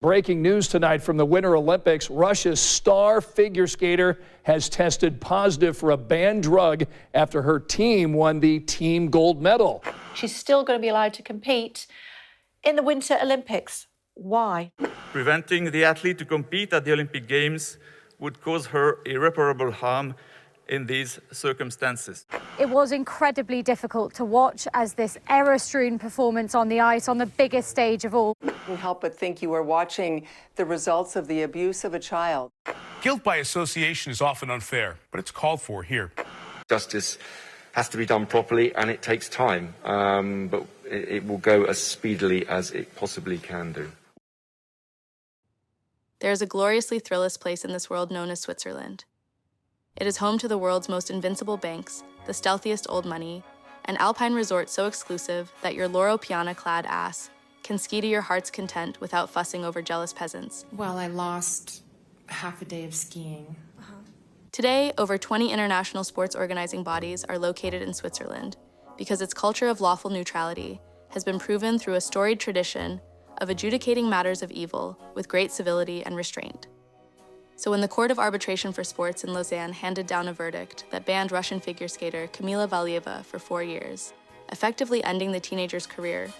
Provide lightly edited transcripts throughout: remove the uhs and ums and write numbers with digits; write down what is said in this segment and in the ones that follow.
Breaking news tonight from the Winter Olympics. Russia's star figure skater has tested positive for a banned drug after her team won the team gold medal. She's still going to be allowed to compete in the Winter Olympics. Why? Preventing the athlete to compete at the Olympic Games would cause her irreparable harm in these circumstances. It was incredibly difficult to watch as this error-strewn performance on the ice on the biggest stage of all. You can't help but think you are watching the results of the abuse of a child. Guilt by association is often unfair, but it's called for here. Justice has to be done properly, and it takes time, but it will go as speedily as it possibly can do. There is a gloriously thrillless place in this world known as Switzerland. It is home to the world's most invincible banks, the stealthiest old money, an alpine resort so exclusive that your Loro Piana-clad ass can ski to your heart's content without fussing over jealous peasants. Well, I lost half a day of skiing. Today, over 20 international sports organizing bodies are located in Switzerland because its culture of lawful neutrality has been proven through a storied tradition of adjudicating matters of evil with great civility and restraint. So when the Court of Arbitration for Sports in Lausanne handed down a verdict that banned Russian figure skater Kamila Valieva for 4 years, effectively ending the teenager's career,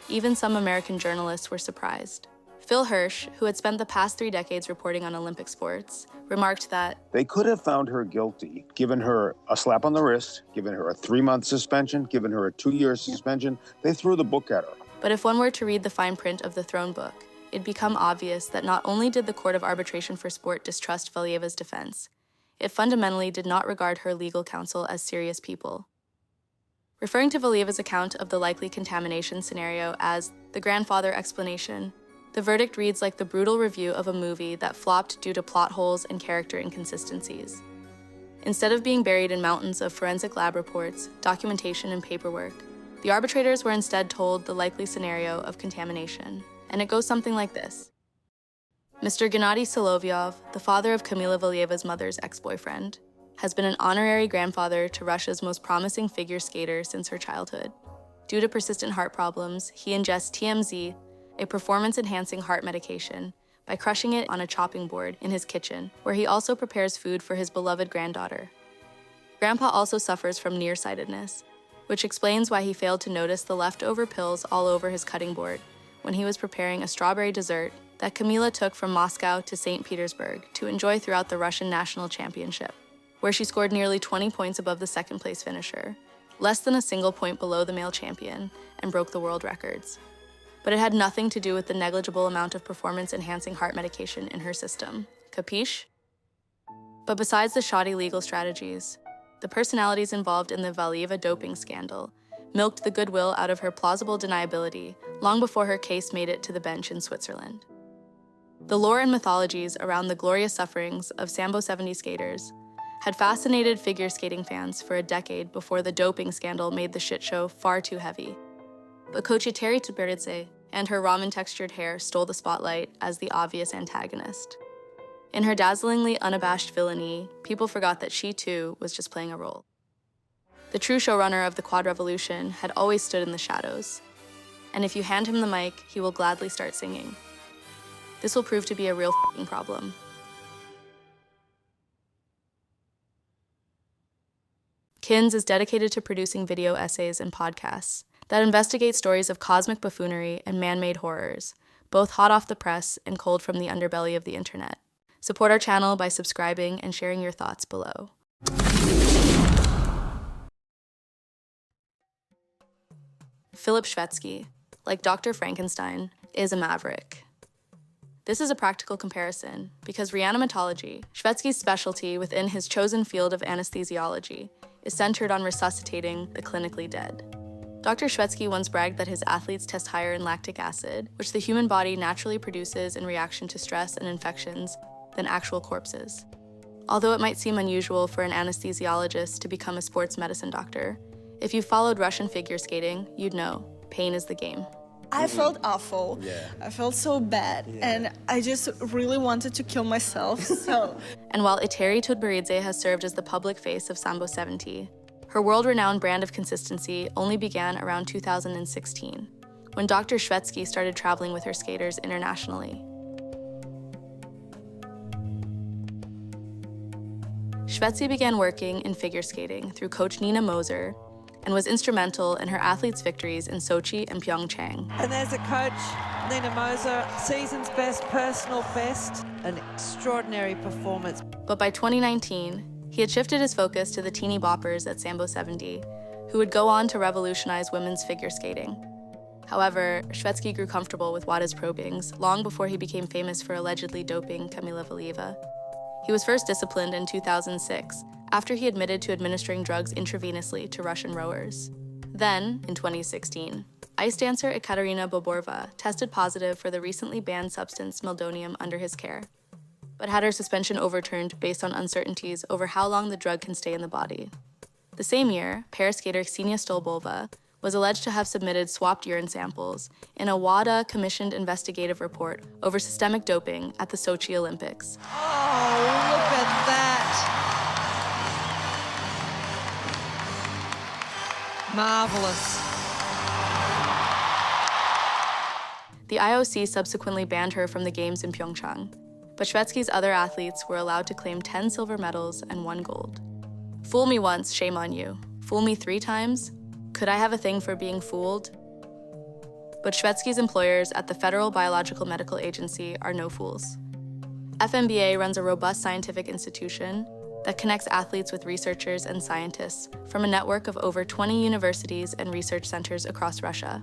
even some American journalists were surprised. Phil Hirsch, who had spent the past 3 decades reporting on Olympic sports, remarked that they could have found her guilty, given her a slap on the wrist, given her a 3-month suspension, given her a 2-year suspension. They threw the book at her. But if one were to read the fine print of the throne book, it'd become obvious that not only did the Court of Arbitration for Sport distrust Valieva's defense, it fundamentally did not regard her legal counsel as serious people. Referring to Valieva's account of the likely contamination scenario as the grandfather explanation, the verdict reads like the brutal review of a movie that flopped due to plot holes and character inconsistencies. Instead of being buried in mountains of forensic lab reports, documentation, and paperwork, the arbitrators were instead told the likely scenario of contamination. And it goes something like this. Mr. Gennady Solovyov, the father of Kamila Valieva's mother's ex-boyfriend, has been an honorary grandfather to Russia's most promising figure skater since her childhood. Due to persistent heart problems, he ingests TMZ, a performance-enhancing heart medication, by crushing it on a chopping board in his kitchen, where he also prepares food for his beloved granddaughter. Grandpa also suffers from nearsightedness, which explains why he failed to notice the leftover pills all over his cutting board when he was preparing a strawberry dessert that Kamila took from Moscow to St. Petersburg to enjoy throughout the Russian National Championship, where she scored nearly 20 points above the second-place finisher, less than a single point below the male champion, and broke the world records. But it had nothing to do with the negligible amount of performance-enhancing heart medication in her system. Capiche? But besides the shoddy legal strategies, the personalities involved in the Valieva doping scandal milked the goodwill out of her plausible deniability long before her case made it to the bench in Switzerland. The lore and mythologies around the glorious sufferings of Sambo 70 skaters had fascinated figure skating fans for a decade before the doping scandal made the shit show far too heavy. But Khocheteri Tberidze and her ramen-textured hair stole the spotlight as the obvious antagonist. In her dazzlingly unabashed villainy, people forgot that she too was just playing a role. The true showrunner of the Quad Revolution had always stood in the shadows, and if you hand him the mic, he will gladly start singing. This will prove to be a real f***ing problem. KINS is dedicated to producing video essays and podcasts that investigate stories of cosmic buffoonery and man-made horrors, both hot off the press and cold from the underbelly of the internet. Support our channel by subscribing and sharing your thoughts below. Philip Shvetsky, like Dr. Frankenstein, is a maverick. This is a practical comparison because reanimatology, Shvetsky's specialty within his chosen field of anesthesiology, is centered on resuscitating the clinically dead. Dr. Shvetsky once bragged that his athletes test higher in lactic acid, which the human body naturally produces in reaction to stress and infections, than actual corpses. Although it might seem unusual for an anesthesiologist to become a sports medicine doctor, if you followed Russian figure skating, you'd know, pain is the game. I felt awful. Yeah. I felt so bad, and I just really wanted to kill myself, so. And while Eteri Tberidze has served as the public face of Sambo 70, her world-renowned brand of consistency only began around 2016, when Dr. Shvetsky started traveling with her skaters internationally. Shvetsky began working in figure skating through coach Nina Moser and was instrumental in her athletes' victories in Sochi and Pyeongchang. And there's a coach, Nina Moser, season's best, personal best, an extraordinary performance. But by 2019, he had shifted his focus to the teeny boppers at Sambo 70, who would go on to revolutionize women's figure skating. However, Shvetsky grew comfortable with WADA's probings long before he became famous for allegedly doping Kamila Valieva. He was first disciplined in 2006, after he admitted to administering drugs intravenously to Russian rowers. Then, in 2016, ice dancer Ekaterina Boborova tested positive for the recently banned substance meldonium under his care, but had her suspension overturned based on uncertainties over how long the drug can stay in the body. The same year, pair skater Ksenia Stolbova was alleged to have submitted swapped urine samples in a WADA-commissioned investigative report over systemic doping at the Sochi Olympics. Oh, look at that. Marvelous. The IOC subsequently banned her from the Games in Pyeongchang, but Shvetsky's other athletes were allowed to claim 10 silver medals and 1 gold. Fool me once, shame on you. Fool me 3 times? Could I have a thing for being fooled? But Shvetsky's employers at the Federal Biological Medical Agency are no fools. FMBA runs a robust scientific institution that connects athletes with researchers and scientists from a network of over 20 universities and research centers across Russia.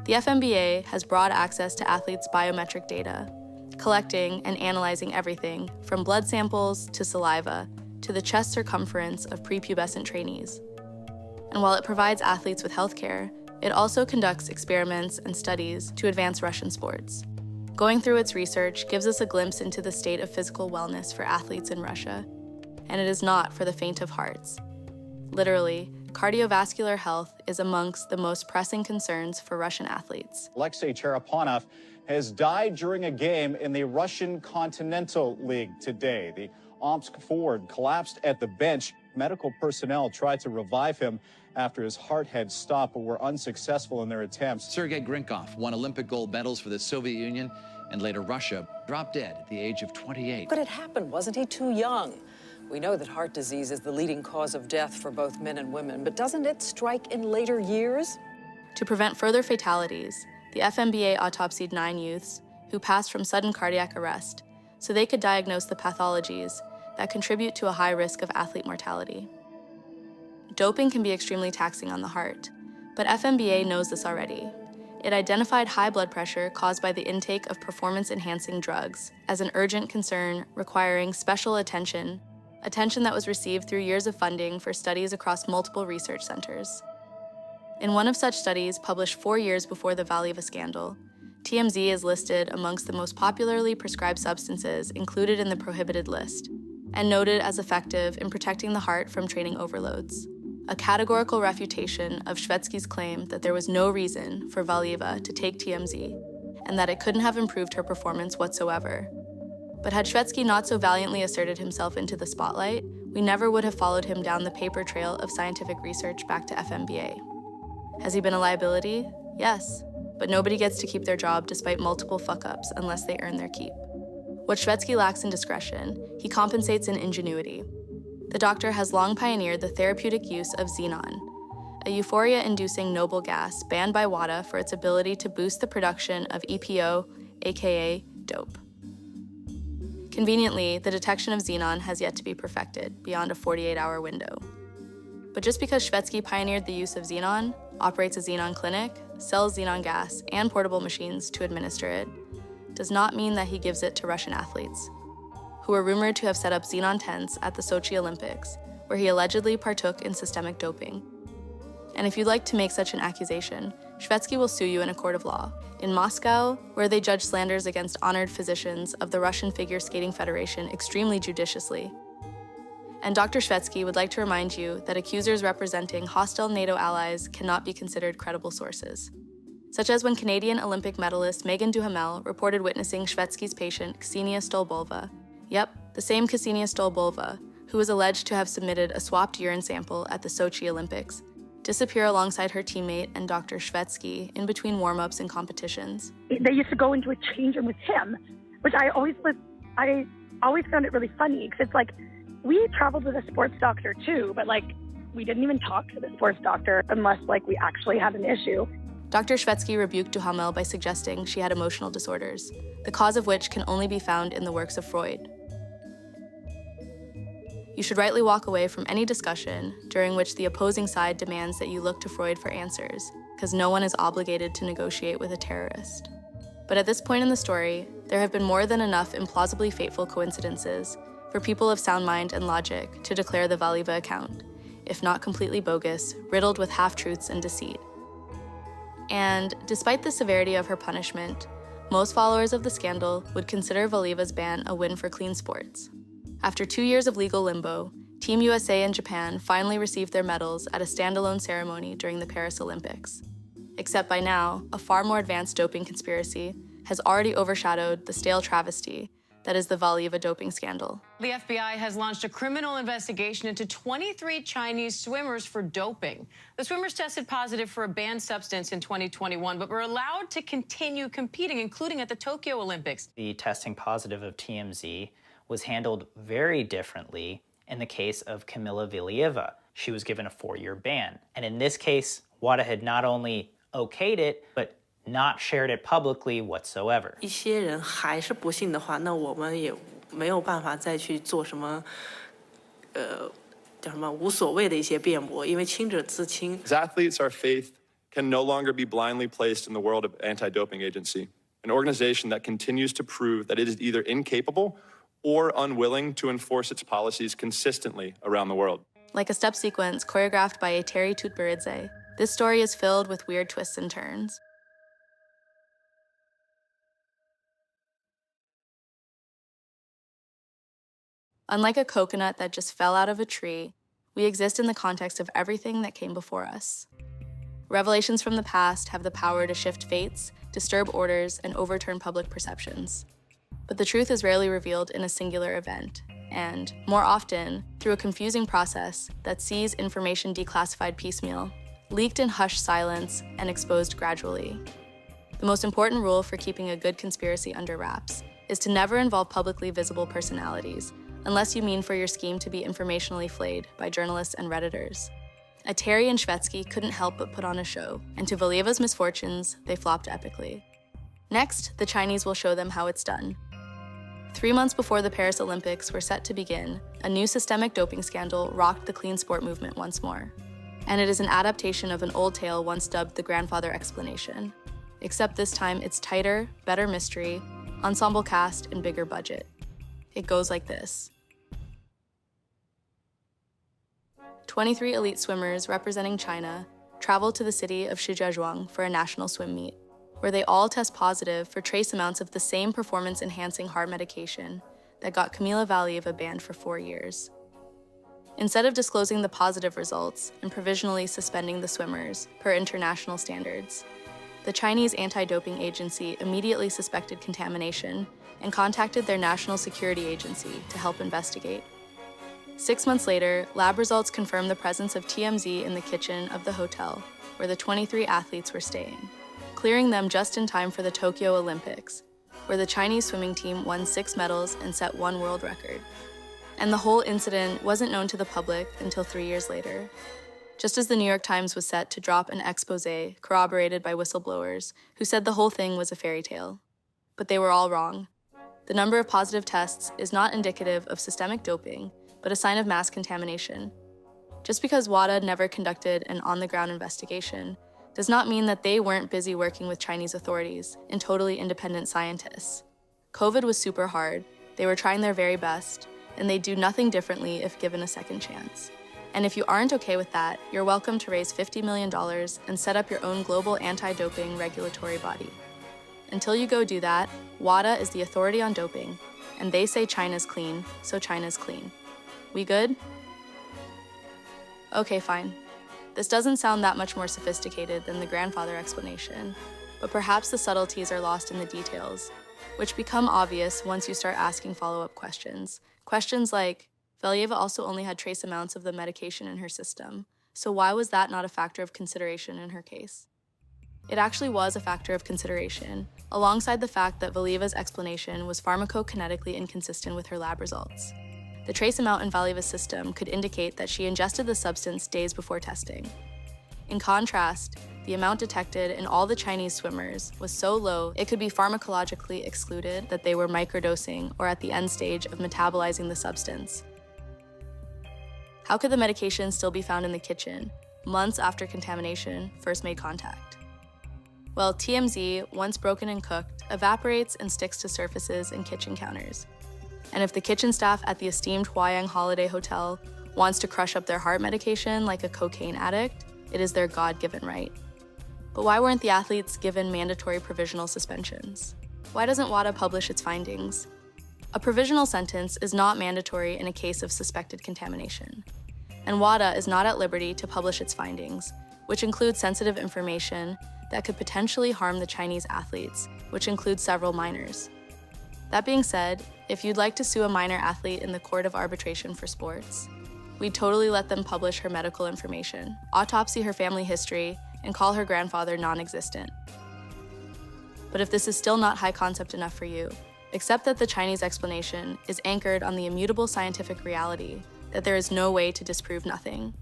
The FMBA has broad access to athletes' biometric data, collecting and analyzing everything from blood samples to saliva to the chest circumference of prepubescent trainees. And while it provides athletes with healthcare, it also conducts experiments and studies to advance Russian sports. Going through its research gives us a glimpse into the state of physical wellness for athletes in Russia, and it is not for the faint of hearts. Literally, cardiovascular health is amongst the most pressing concerns for Russian athletes. Alexei Cherepanov has died during a game in the Russian Continental League today. The Omsk forward collapsed at the bench. Medical personnel tried to revive him after his heart had stopped, but were unsuccessful in their attempts. Sergei Grinkov won Olympic gold medals for the Soviet Union and later Russia, dropped dead at the age of 28. But it happened, wasn't he? Too young. We know that heart disease is the leading cause of death for both men and women, but doesn't it strike in later years? To prevent further fatalities, the FMBA autopsied 9 youths who passed from sudden cardiac arrest so they could diagnose the pathologies that contribute to a high risk of athlete mortality. Doping can be extremely taxing on the heart, but FMBA knows this already. It identified high blood pressure caused by the intake of performance-enhancing drugs as an urgent concern requiring special attention that was received through years of funding for studies across multiple research centers. In one of such studies published 4 years before the Valieva scandal, TMZ is listed amongst the most popularly prescribed substances included in the prohibited list, and noted as effective in protecting the heart from training overloads, a categorical refutation of Shvetsky's claim that there was no reason for Valieva to take TMZ, and that it couldn't have improved her performance whatsoever. But had Shvetsky not so valiantly asserted himself into the spotlight, we never would have followed him down the paper trail of scientific research back to FMBA. Has he been a liability? Yes, but nobody gets to keep their job despite multiple fuck-ups unless they earn their keep. What Shvetsky lacks in discretion, he compensates in ingenuity. The doctor has long pioneered the therapeutic use of xenon, a euphoria-inducing noble gas banned by WADA for its ability to boost the production of EPO, aka dope. Conveniently, the detection of xenon has yet to be perfected beyond a 48-hour window. But just because Shvetsky pioneered the use of xenon, operates a xenon clinic, sells xenon gas, and portable machines to administer it, does not mean that he gives it to Russian athletes, who were rumored to have set up xenon tents at the Sochi Olympics, where he allegedly partook in systemic doping. And if you'd like to make such an accusation, Shvetsky will sue you in a court of law in Moscow, where they judge slanders against honored physicians of the Russian Figure Skating Federation extremely judiciously. And Dr. Shvetsky would like to remind you that accusers representing hostile NATO allies cannot be considered credible sources, such as when Canadian Olympic medalist Megan Duhamel reported witnessing Shvetsky's patient Ksenia Stolbova, yep, the same Ksenia Stolbova, who was alleged to have submitted a swapped urine sample at the Sochi Olympics, disappear alongside her teammate and Dr. Shvetsky in between warm-ups and competitions. They used to go into a change room with him, which I always found it really funny, because it's like, We traveled with a sports doctor too, but we didn't even talk to the sports doctor unless we actually had an issue. Dr. Shvetsky rebuked Duhamel by suggesting she had emotional disorders, the cause of which can only be found in the works of Freud. You should rightly walk away from any discussion during which the opposing side demands that you look to Freud for answers, because no one is obligated to negotiate with a terrorist. But at this point in the story, there have been more than enough implausibly fateful coincidences for people of sound mind and logic to declare the Valieva account, if not completely bogus, riddled with half-truths and deceit. And despite the severity of her punishment, most followers of the scandal would consider Valieva's ban a win for clean sports. After 2 years of legal limbo, Team USA and Japan finally received their medals at a standalone ceremony during the Paris Olympics. Except by now, a far more advanced doping conspiracy has already overshadowed the stale travesty that is the Valieva doping scandal. The FBI has launched a criminal investigation into 23 Chinese swimmers for doping. The swimmers tested positive for a banned substance in 2021, but were allowed to continue competing, including at the Tokyo Olympics. The testing positive of TMZ was handled very differently in the case of Kamila Valieva. She was given a 4-year ban. And in this case, WADA had not only okayed it, but not shared it publicly whatsoever. 一些人还是不信的话，那我们也没有办法再去做什么，叫什么无所谓的一些辩驳，因为清者自清。As athletes, our faith can no longer be blindly placed in the world of anti-doping agency, an organization that continues to prove that it is either incapable or unwilling to enforce its policies consistently around the world. Like a step sequence choreographed by Eteri Tutberidze, this story is filled with weird twists and turns. Unlike a coconut that just fell out of a tree, we exist in the context of everything that came before us. Revelations from the past have the power to shift fates, disturb orders, and overturn public perceptions. But the truth is rarely revealed in a singular event, and, more often, through a confusing process that sees information declassified piecemeal, leaked in hushed silence, and exposed gradually. The most important rule for keeping a good conspiracy under wraps is to never involve publicly visible personalities, unless you mean for your scheme to be informationally flayed by journalists and Redditors. Eteri and Shvetsky couldn't help but put on a show, and to Valieva's misfortunes, they flopped epically. Next, the Chinese will show them how it's done. 3 months before the Paris Olympics were set to begin, a new systemic doping scandal rocked the clean sport movement once more. And it is an adaptation of an old tale once dubbed the grandfather explanation. Except this time it's tighter, better mystery, ensemble cast, and bigger budget. It goes like this. 23 elite swimmers representing China travel to the city of Shijiazhuang for a national swim meet, where they all test positive for trace amounts of the same performance-enhancing heart medication that got Kamila Valieva banned for 4 years. Instead of disclosing the positive results and provisionally suspending the swimmers per international standards, the Chinese anti-doping agency immediately suspected contamination and contacted their national security agency to help investigate. 6 months later, lab results confirmed the presence of TMZ in the kitchen of the hotel where the 23 athletes were staying, clearing them just in time for the Tokyo Olympics, where the Chinese swimming team won 6 medals and set 1 world record. And the whole incident wasn't known to the public until 3 years later, just as the New York Times was set to drop an expose corroborated by whistleblowers who said the whole thing was a fairy tale. But they were all wrong. The number of positive tests is not indicative of systemic doping, but a sign of mass contamination. Just because WADA never conducted an on-the-ground investigation does not mean that they weren't busy working with Chinese authorities and totally independent scientists. COVID was super hard, they were trying their very best, and they'd do nothing differently if given a second chance. And if you aren't okay with that, you're welcome to raise $50 million and set up your own global anti-doping regulatory body. Until you go do that, WADA is the authority on doping, and they say China's clean, so China's clean. We good? Okay, fine. This doesn't sound that much more sophisticated than the grandfather explanation, but perhaps the subtleties are lost in the details, which become obvious once you start asking follow-up questions. Questions like, Valieva also only had trace amounts of the medication in her system, so why was that not a factor of consideration in her case? It actually was a factor of consideration, alongside the fact that Valieva's explanation was pharmacokinetically inconsistent with her lab results. the trace amount in Valieva's system could indicate that she ingested the substance days before testing. In contrast, the amount detected in all the Chinese swimmers was so low it could be pharmacologically excluded that they were microdosing or at the end stage of metabolizing the substance. How could the medication still be found in the kitchen, months after contamination first made contact? Well, TMZ, once broken and cooked, evaporates and sticks to surfaces and kitchen counters. And if the kitchen staff at the esteemed Huayang Holiday Hotel wants to crush up their heart medication like a cocaine addict, it is their God-given right. But why weren't the athletes given mandatory provisional suspensions? Why doesn't WADA publish its findings? A provisional sentence is not mandatory in a case of suspected contamination. And WADA is not at liberty to publish its findings, which include sensitive information that could potentially harm the Chinese athletes, which includes several minors. That being said, if you'd like to sue a minor athlete in the Court of Arbitration for Sports, we'd totally let them publish her medical information, autopsy her family history, and call her grandfather non-existent. But if this is still not high concept enough for you, accept that the Chinese explanation is anchored on the immutable scientific reality that there is no way to disprove nothing.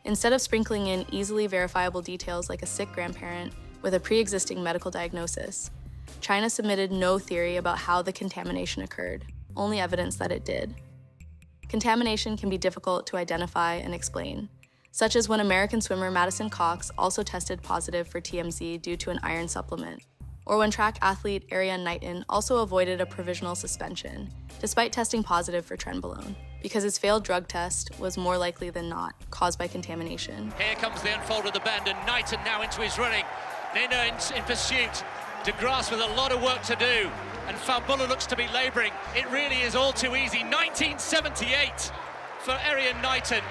Instead of sprinkling in easily verifiable details like a sick grandparent with a pre-existing medical diagnosis, China submitted no theory about how the contamination occurred, only evidence that it did. Contamination can be difficult to identify and explain, such as when American swimmer Madison Cox also tested positive for TMZ due to an iron supplement, or when track athlete Ariane Knighton also avoided a provisional suspension, despite testing positive for trenbolone, because his failed drug test was more likely than not caused by contamination. Here comes the unfold of the bend, and Knighton now into his running. Nina in pursuit. De Grasse with a lot of work to do, and Falbulla looks to be labouring. It really is all too easy. 1978 for Ariane Knighton.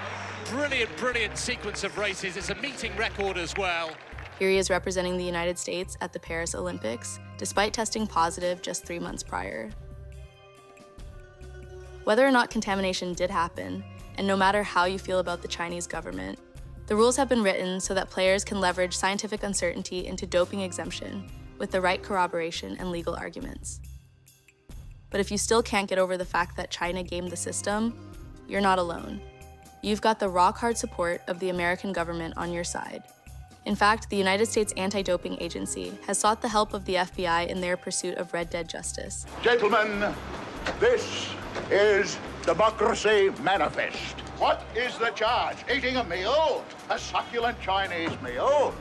Brilliant sequence of races. It's a meeting record as well. Here he is representing the United States at the Paris Olympics, despite testing positive just 3 months prior. Whether or not contamination did happen, and no matter how you feel about the Chinese government, the rules have been written so that players can leverage scientific uncertainty into doping exemption with the right corroboration and legal arguments. But if you still can't get over the fact that China gamed the system, you're not alone. You've got the rock-hard support of the American government on your side. In fact, the United States Anti-Doping Agency has sought the help of the FBI in their pursuit of Red Dead justice. Gentlemen, this is Democracy Manifest. What is the charge? Eating a meal? A succulent Chinese meal?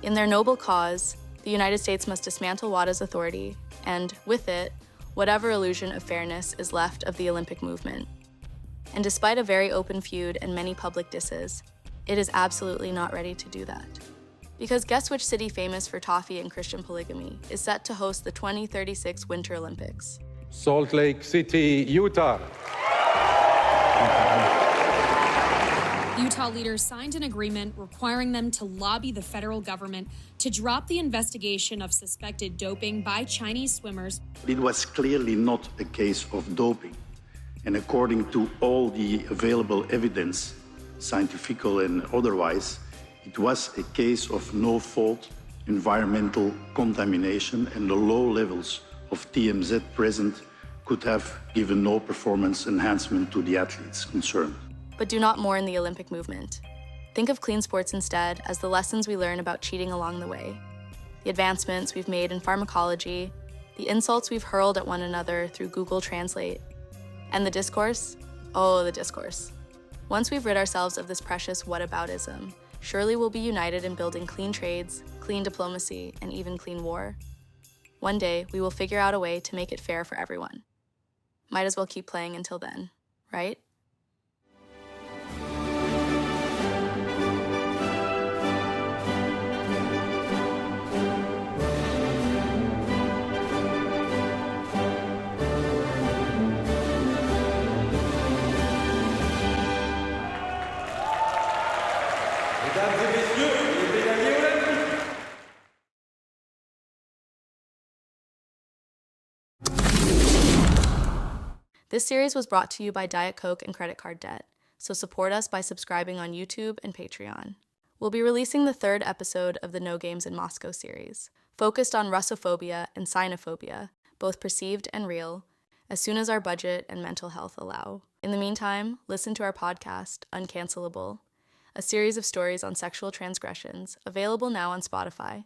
In their noble cause, the United States must dismantle WADA's authority, and with it, whatever illusion of fairness is left of the Olympic movement. And despite a very open feud and many public disses, it is absolutely not ready to do that. Because guess which city famous for toffee and Christian polygamy is set to host the 2036 Winter Olympics? Salt Lake City, Utah. Utah leaders signed an agreement requiring them to lobby the federal government to drop the investigation of suspected doping by Chinese swimmers. It was clearly not a case of doping. And according to all the available evidence, scientific and otherwise, it was a case of no-fault environmental contamination, and the low levels of TMZ present could have given no performance enhancement to the athletes concerned. But do not mourn the Olympic movement. Think of clean sports instead as the lessons we learn about cheating along the way, the advancements we've made in pharmacology, the insults we've hurled at one another through Google Translate, and the discourse? Oh, the discourse. Once we've rid ourselves of this precious whataboutism, surely we'll be united in building clean trades, clean diplomacy, and even clean war. One day, we will figure out a way to make it fair for everyone. Might as well keep playing until then, right? This series was brought to you by Diet Coke and credit card debt, so support us by subscribing on YouTube and Patreon. We'll be releasing the 3rd episode of the No Games in Moscow series, focused on Russophobia and Sinophobia, both perceived and real, as soon as our budget and mental health allow. In the meantime, listen to our podcast, Uncancelable, a series of stories on sexual transgressions, available now on Spotify.